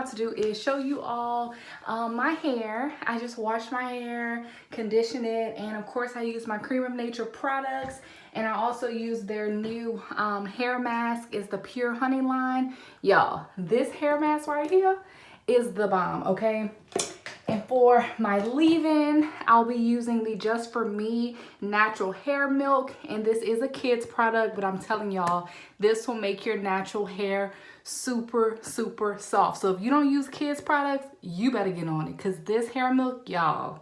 about to do is show you all my hair. I just washed my hair, conditioned it, and of course I use my Cream of Nature products, and I also use their new hair mask. It's the Pure Honey line. Y'all, this hair mask right here is the bomb, okay? And for my leave-in, I'll be using the Just For Me natural hair milk. And this is a kid's product, but I'm telling y'all, this will make your natural hair super, super soft. So if you don't use kids products, you better get on it, because this hair milk, y'all,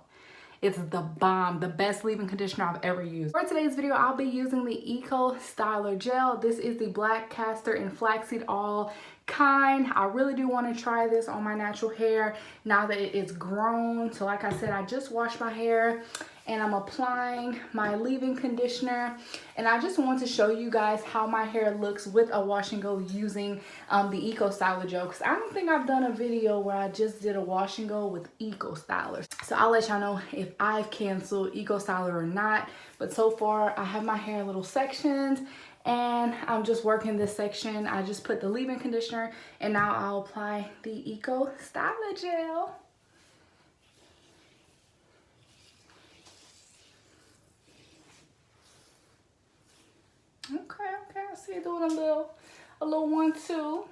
it's the bomb, the best leave-in conditioner I've ever used. For today's video, I'll be using the Ecostyle gel. This is the black castor and flaxseed all kind. I really do want to try this on my natural hair now that it's grown. So like I said, I just washed my hair and I'm applying my leave-in conditioner, and I just want to show you guys how my hair looks with a wash and go using the Ecostyle gel, because I don't think I've done a video where I just did a wash and go with Ecostylers. So I'll let y'all know if I've canceled Ecostyle or not, but so far I have my hair in little sections and I'm just working this section. I just put the leave-in conditioner and now I'll apply the Ecostyle gel. Okay, I see you doing a little 1-2.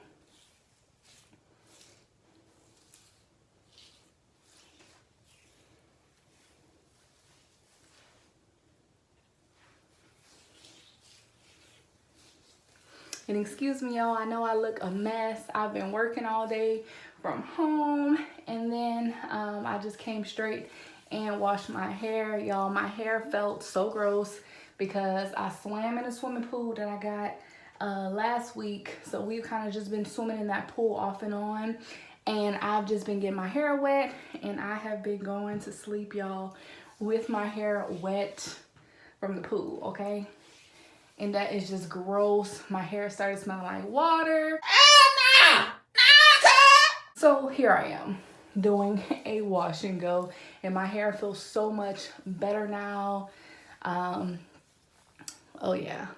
And excuse me, y'all, I know I look a mess. I've been working all day from home, and then I just came straight and washed my hair. Y'all, my hair felt so gross because I swam in a swimming pool that I got last week. So we've kind of just been swimming in that pool off and on, and I've just been getting my hair wet, and I have been going to sleep, y'all, with my hair wet from the pool, okay? And that is just gross. My hair started smelling like water. So here I am doing a wash and go, and my hair feels so much better now. Oh yeah,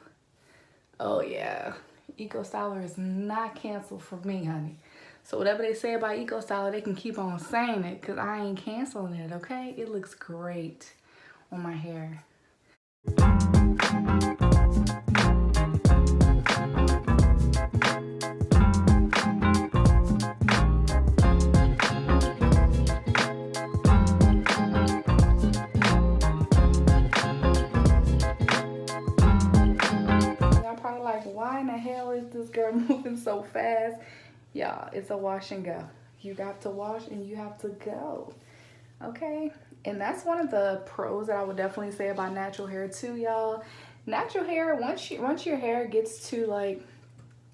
Ecostyle is not canceled for me, honey. So whatever they say about Ecostyle, they can keep on saying it, because I ain't canceling it, okay? It looks great on my hair. Why in the hell is this girl moving so fast? Y'all, it's a wash and go. You got to wash and you have to go, okay? And that's one of the pros that I would definitely say about natural hair too, y'all. Natural hair, once your hair gets to, like,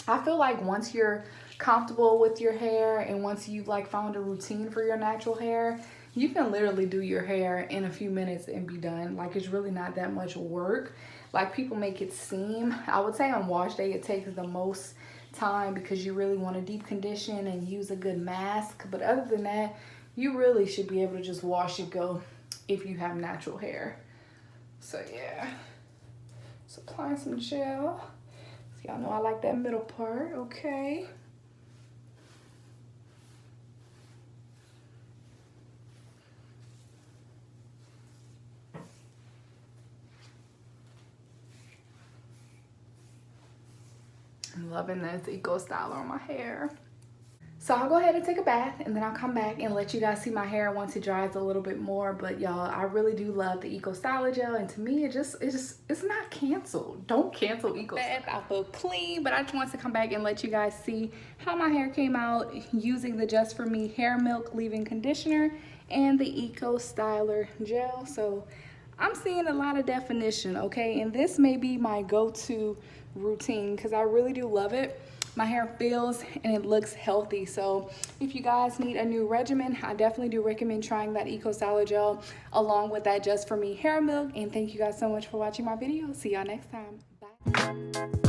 I feel like once you're comfortable with your hair and once you've like found a routine for your natural hair, you can literally do your hair in a few minutes and be done. Like, it's really not that much work like people make it seem. I would say on wash day it takes the most time because you really want to deep condition and use a good mask. But other than that, you really should be able to just wash and go if you have natural hair. So yeah, so applying some gel. So y'all know I like that middle part, okay? I'm loving this Ecostyle on my hair. So I'll go ahead and take a bath, and then I'll come back and let you guys see my hair once it dries a little bit more. But y'all, I really do love the Ecostyle gel, and to me, it's not canceled. Don't cancel Ecostyle. I feel clean, but I just wanted to come back and let you guys see how my hair came out using the Just For Me hair milk leave-in conditioner and the Ecostyle gel. So I'm seeing a lot of definition, okay? And this may be my go-to routine because I really do love it. My hair feels and it looks healthy. So if you guys need a new regimen, I definitely do recommend trying that Ecostyle gel along with that Just For Me hair milk. And thank you guys so much for watching my video. See y'all next time. Bye.